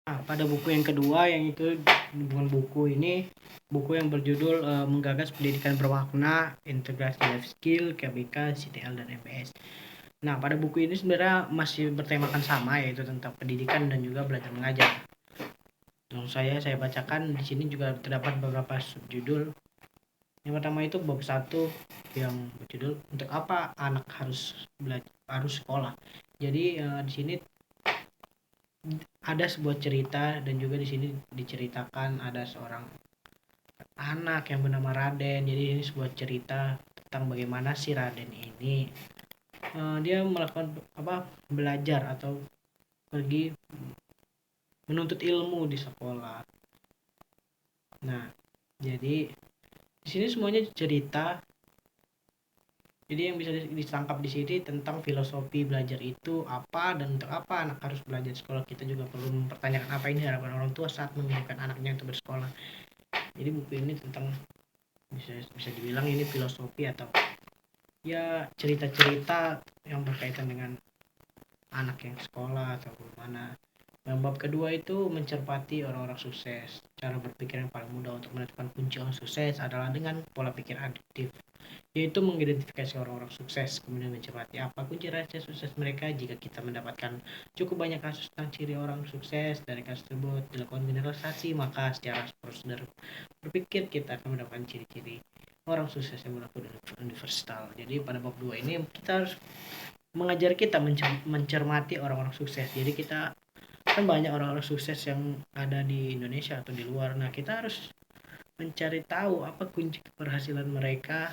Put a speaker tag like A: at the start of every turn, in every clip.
A: Nah, pada buku yang kedua yang itu bukan buku yang berjudul Menggagas Pendidikan Bermakna, Integrasi Life Skill, KBK, CTL, dan MPS. Nah, pada buku ini sebenarnya masih bertemakan sama, yaitu tentang pendidikan dan juga belajar mengajar. Yang saya bacakan di sini juga terdapat beberapa subjudul. Yang pertama itu bab 1 yang berjudul untuk apa anak harus sekolah. Jadi di sini ada sebuah cerita dan juga di sini diceritakan ada seorang anak yang bernama Raden. Jadi ini sebuah cerita tentang bagaimana si Raden ini dia melakukan belajar atau pergi menuntut ilmu di sekolah. Nah, jadi di sini semuanya cerita. Jadi yang bisa ditangkap di sini tentang filosofi belajar itu apa dan untuk apa anak harus belajar sekolah. Kita juga perlu mempertanyakan apa ini harapan orang tua saat mengirimkan anaknya untuk bersekolah. Jadi buku ini tentang bisa dibilang ini filosofi atau ya cerita-cerita yang berkaitan dengan anak yang sekolah atau mana. Yang bab kedua itu mencermati orang-orang sukses. Cara berpikir yang paling mudah untuk menentukan kunci orang sukses adalah dengan pola pikir adaptif, yaitu mengidentifikasi orang-orang sukses, kemudian mencermati apa kunci rahasia sukses mereka. Jika kita mendapatkan cukup banyak kasus tentang ciri orang sukses, dari kasus tersebut dilakukan generalisasi, maka secara prosedur berpikir kita akan mendapatkan ciri-ciri orang sukses yang berlaku universal. Jadi pada bab 2 ini kita harus mengajar kita mencermati orang-orang sukses. Jadi kita kan banyak orang-orang sukses yang ada di Indonesia atau di luar. Nah, kita harus mencari tahu apa kunci keberhasilan mereka,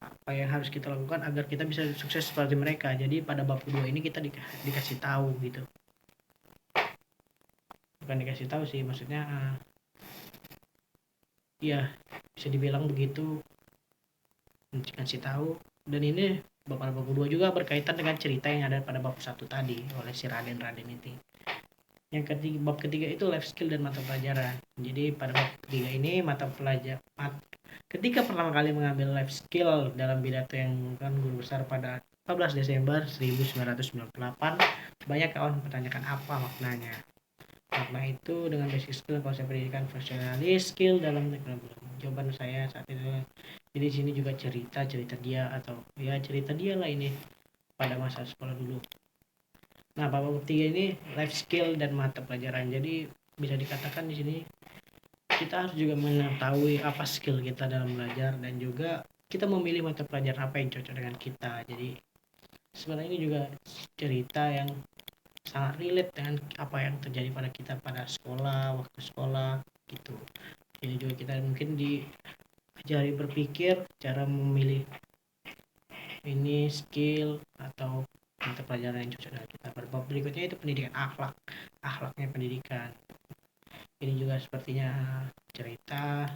A: apa yang harus kita lakukan agar kita bisa sukses seperti mereka. Jadi pada bab kedua ini kita dikasih tahu gitu. Bukan dikasih tahu sih, maksudnya ya bisa dibilang begitu, dikasih tahu. Dan ini pada bab kedua juga berkaitan dengan cerita yang ada pada bab 1 tadi oleh si Raden itu. Yang ketiga, bab ketiga itu life skill dan mata pelajaran. Jadi pada bab ketiga ini ketika pertama kali mengambil life skill dalam pidato yang kan guru besar pada 14 Desember 1998, banyak kawan mempertanyakan apa maknanya. Makna itu dengan basic skill konsep pendidikan profesionalis skill dalam teknologi. Jawaban saya saat itu, jadi sini juga cerita dia atau ya cerita dia lah ini pada masa sekolah dulu. Nah, bab ketiga ini life skill dan mata pelajaran. Jadi bisa dikatakan di sini kita harus juga mengetahui apa skill kita dalam belajar dan juga kita memilih mata pelajaran apa yang cocok dengan kita. Jadi sebenarnya ini juga cerita yang sangat relate dengan apa yang terjadi pada kita pada sekolah, waktu sekolah gitu. Ini juga kita mungkin diajari berpikir cara memilih ini skill atau mata pelajaran yang cocok dengan kita. Bab berikutnya itu pendidikan akhlaknya pendidikan. Ini juga sepertinya cerita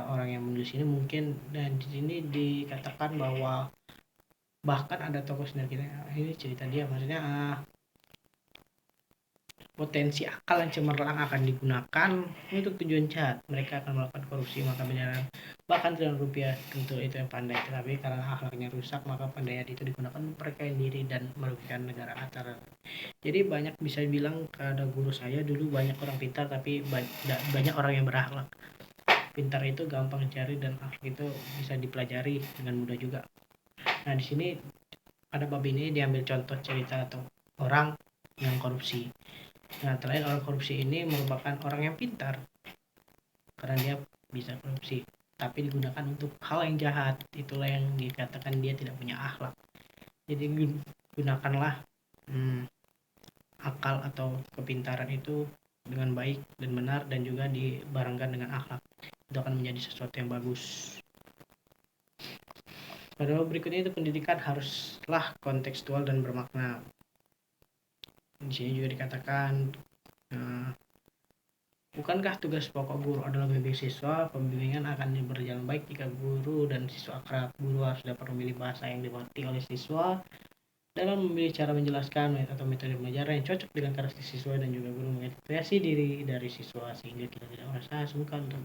A: orang yang menulis ini mungkin, dan di sini dikatakan bahwa bahkan ada tokoh senior kita ini cerita dia, maksudnya potensi akal yang cemerlang akan digunakan untuk tujuan jahat. Mereka akan melakukan korupsi, maka benaran bahkan triliunan rupiah. Tentu itu yang pandai, tetapi karena akhlaknya rusak maka pandaian itu digunakan untuk memperkaya diri dan merugikan negara acara. Jadi banyak bisa bilang ada guru saya dulu banyak orang pintar tapi banyak orang yang berakhlak. Pintar itu gampang dicari dan akhlak itu bisa dipelajari dengan mudah juga. Nah, di sini pada bab ini diambil contoh cerita atau orang yang korupsi. Nah, selain orang korupsi ini merupakan orang yang pintar karena dia bisa korupsi, tapi digunakan untuk hal yang jahat. Itulah yang dikatakan dia tidak punya akhlak. Jadi gunakanlah akal atau kepintaran itu dengan baik dan benar dan juga dibarengkan dengan akhlak. Itu akan menjadi sesuatu yang bagus. Pada berikutnya itu pendidikan haruslah kontekstual dan bermakna. Di sini juga dikatakan bukankah tugas pokok guru adalah membimbing siswa? Pembimbingan akan berjalan baik jika guru dan siswa akrab. Guru harus dapat memilih bahasa yang dimengerti oleh siswa dalam memilih cara menjelaskan atau metode pembelajaran yang cocok dengan karakteristik siswa, dan juga guru menginspirasi diri dari siswa sehingga kita tidak merasa sungkan untuk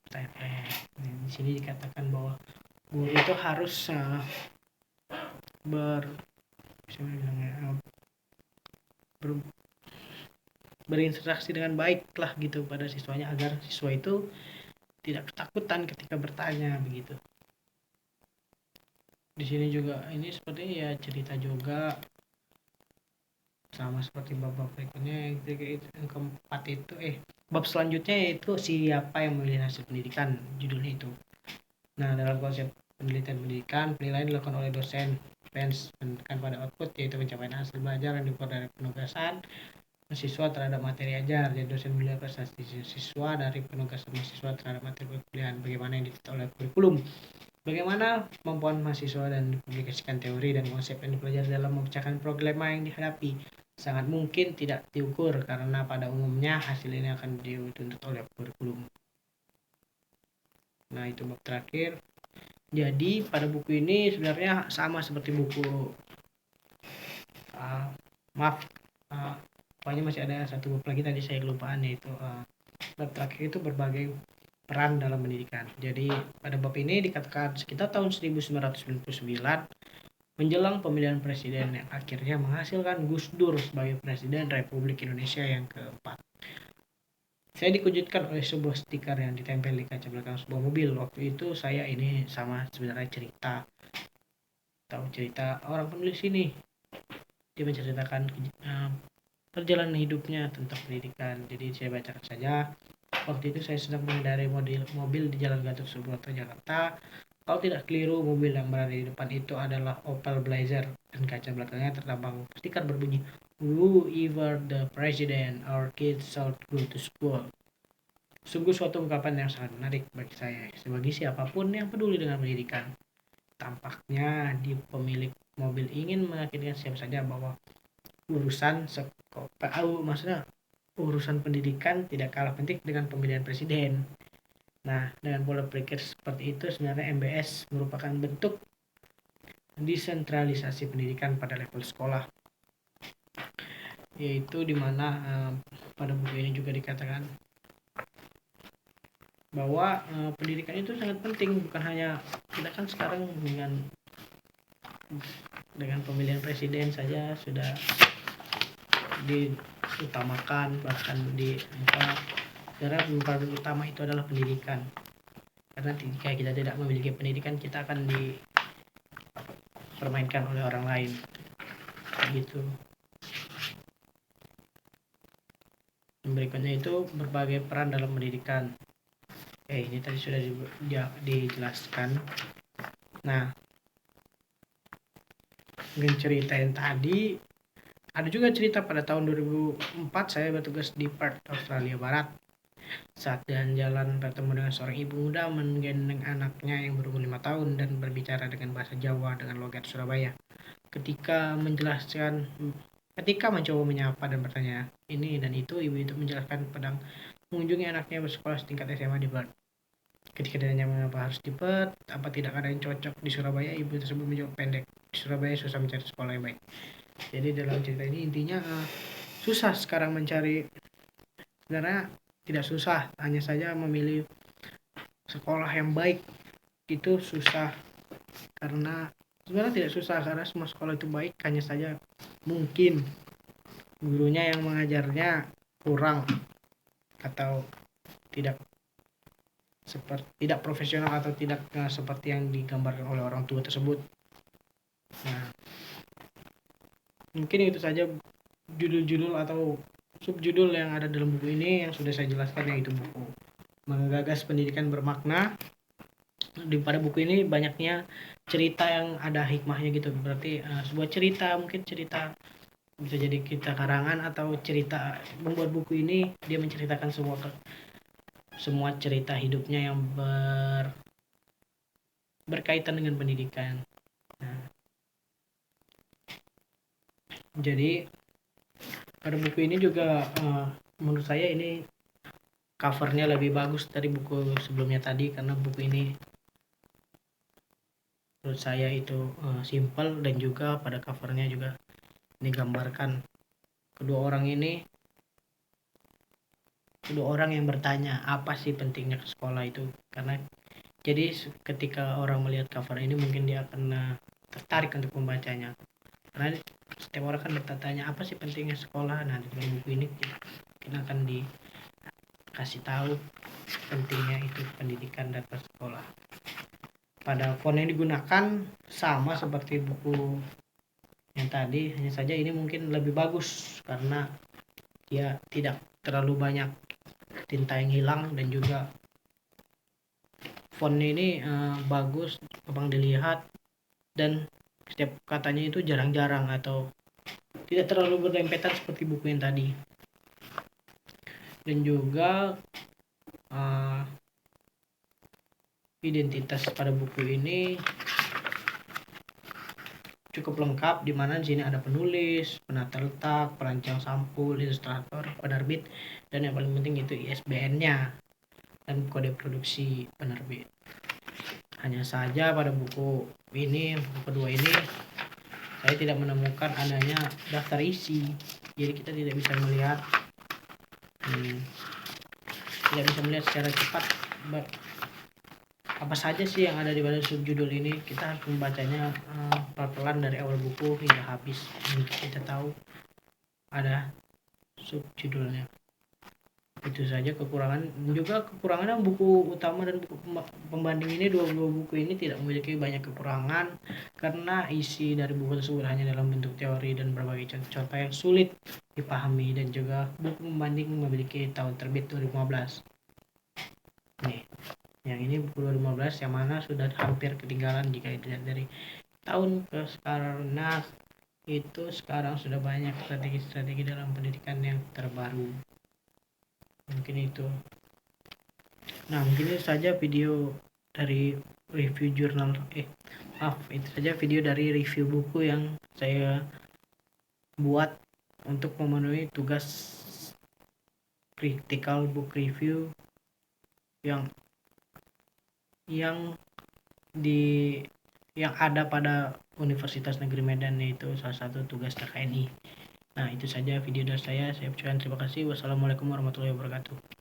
A: bertanya. Di sini dikatakan bahwa guru itu harus berinteraksi dengan baik lah gitu pada siswanya, agar siswa itu tidak ketakutan ketika bertanya begitu. Di sini juga ini seperti ya cerita juga sama seperti bab-bab berikutnya. Yang keempat itu bab selanjutnya yaitu siapa yang memilih hasil pendidikan, judulnya itu. Nah, dalam konsep penelitian pendidikan, penilaian dilakukan oleh dosen fans menekan pada output, yaitu pencapaian hasil belajar yang diukur dari penugasan mahasiswa terhadap materi ajar. Jadi dosen menilai prestasi siswa dari penugasan mahasiswa terhadap materi perkuliahan, bagaimana yang ditetapkan oleh kurikulum, bagaimana kemampuan mahasiswa, dan dipublikasikan teori dan konsep yang dipelajari dalam memecahkan problema yang dihadapi. Sangat mungkin tidak diukur karena pada umumnya hasil ini akan dituntut oleh kurikulum. Nah, itu bab terakhir. Jadi pada buku ini sebenarnya sama seperti buku pokoknya masih ada satu bab lagi tadi saya kelupaan, yaitu bab terakhir itu berbagai peran dalam pendidikan. Jadi pada bab ini dikatakan sekitar tahun 1999 menjelang pemilihan presiden yang akhirnya menghasilkan Gus Dur sebagai Presiden Republik Indonesia yang keempat. Saya dikejutkan oleh sebuah stiker yang ditempel di kaca belakang sebuah mobil. Waktu itu saya ini sama sebenarnya cerita orang penulis ini. Dia menceritakan perjalanan hidupnya tentang pendidikan. Jadi saya bacakan saja. Waktu itu saya sedang mengendarai mobil di Jalan Gatot Subroto, Jakarta. Kalau tidak keliru, mobil yang berada di depan itu adalah Opel Blazer dan kaca belakangnya tertampang stiker berbunyi, "Whoever the president, our kids should go to school." Sungguh suatu ungkapan yang sangat menarik bagi saya, sebagai siapapun yang peduli dengan pendidikan. Tampaknya di pemilik mobil ingin meyakinkan siapa saja bahwa urusan urusan pendidikan tidak kalah penting dengan pemilihan presiden. Nah, dengan pola pikir seperti itu, sebenarnya MBS merupakan bentuk desentralisasi pendidikan pada level sekolah, yaitu dimana pada buku ini juga dikatakan bahwa pendidikan itu sangat penting. Bukan hanya kita kan sekarang dengan pemilihan presiden saja sudah diutamakan, bahkan karena yang utama itu adalah pendidikan. Karena jika kita tidak memiliki pendidikan, kita akan dipermainkan oleh orang lain. Gitu. Berikutnya itu berbagai peran dalam pendidikan. Ini tadi sudah dijelaskan. Nah, dengan cerita yang tadi, ada juga cerita pada tahun 2004 saya bertugas di Perth, Australia Barat. Saat jalan-jalan bertemu dengan seorang ibu muda menggendong anaknya yang berumur 5 tahun dan berbicara dengan bahasa Jawa dengan logat Surabaya. Ketika mencoba menyapa dan bertanya ini dan itu, ibu itu menjelaskan pedang mengunjungi anaknya bersekolah setingkat SMA di Perth. Ketika ditanya mengapa harus di Perth, apa tidak ada yang cocok di Surabaya, ibu tersebut menjawab pendek, di Surabaya susah mencari sekolah yang baik. Jadi dalam cerita ini intinya susah sekarang mencari, sebenarnya tidak susah, hanya saja memilih sekolah yang baik itu susah. Karena sebenarnya tidak susah, karena semua sekolah itu baik, hanya saja mungkin gurunya yang mengajarnya kurang atau tidak profesional atau tidak seperti yang digambarkan oleh orang tua tersebut. Nah, mungkin itu saja judul-judul atau subjudul yang ada dalam buku ini yang sudah saya jelaskan, yaitu buku Menggagas Pendidikan Bermakna. Pada buku ini banyaknya cerita yang ada hikmahnya gitu. Berarti sebuah cerita, mungkin cerita bisa jadi cerita karangan atau cerita. Membuat buku ini dia menceritakan semua cerita hidupnya yang berkaitan dengan pendidikan. Nah, jadi pada buku ini juga menurut saya ini covernya lebih bagus dari buku sebelumnya tadi, karena buku ini menurut saya itu simple, dan juga pada covernya juga digambarkan kedua orang yang bertanya apa sih pentingnya ke sekolah itu. Karena jadi ketika orang melihat cover ini mungkin dia akan tertarik untuk membacanya, karena setiap orang kan bertanya apa sih pentingnya sekolah. Nah, di buku ini mungkin akan dikasih tahu pentingnya itu pendidikan dan sekolah. Pada font yang digunakan sama seperti buku yang tadi, hanya saja ini mungkin lebih bagus karena ya tidak terlalu banyak tinta yang hilang, dan juga font ini bagus, gampang dilihat, dan setiap katanya itu jarang-jarang atau tidak terlalu berdempetan seperti buku yang tadi. Dan juga identitas pada buku ini cukup lengkap, di mana di sini ada penulis, penata letak, perancang sampul, ilustrator, penerbit, dan yang paling penting itu ISBN-nya dan kode produksi penerbit. Hanya saja pada buku ini, buku kedua ini, saya tidak menemukan adanya daftar isi, jadi kita tidak bisa melihat secara cepat apa saja sih yang ada di pada subjudul ini. Kita harus membacanya pelan-pelan dari awal buku hingga habis untuk kita tahu ada subjudulnya. Itu saja kekurangannya buku utama dan buku pembanding ini. Dua buku ini tidak memiliki banyak kekurangan karena isi dari buku tersebut hanya dalam bentuk teori dan berbagai contoh yang sulit dipahami, dan juga buku pembanding memiliki tahun terbit 2015. Nih, yang ini buku 2015 yang mana sudah hampir ketinggalan jika dilihat dari tahun ke sekarang. Nah, itu sekarang sudah banyak strategi-strategi dalam pendidikan yang terbaru. Mungkin itu. Nah, mungkin itu saja video dari review jurnal. Itu saja video dari review buku yang saya buat untuk memenuhi tugas critical book review yang ada pada Universitas Negeri Medan, yaitu salah satu tugas KKNI. Nah, itu saja video dari saya ucapkan terima kasih. Wassalamualaikum warahmatullahi wabarakatuh.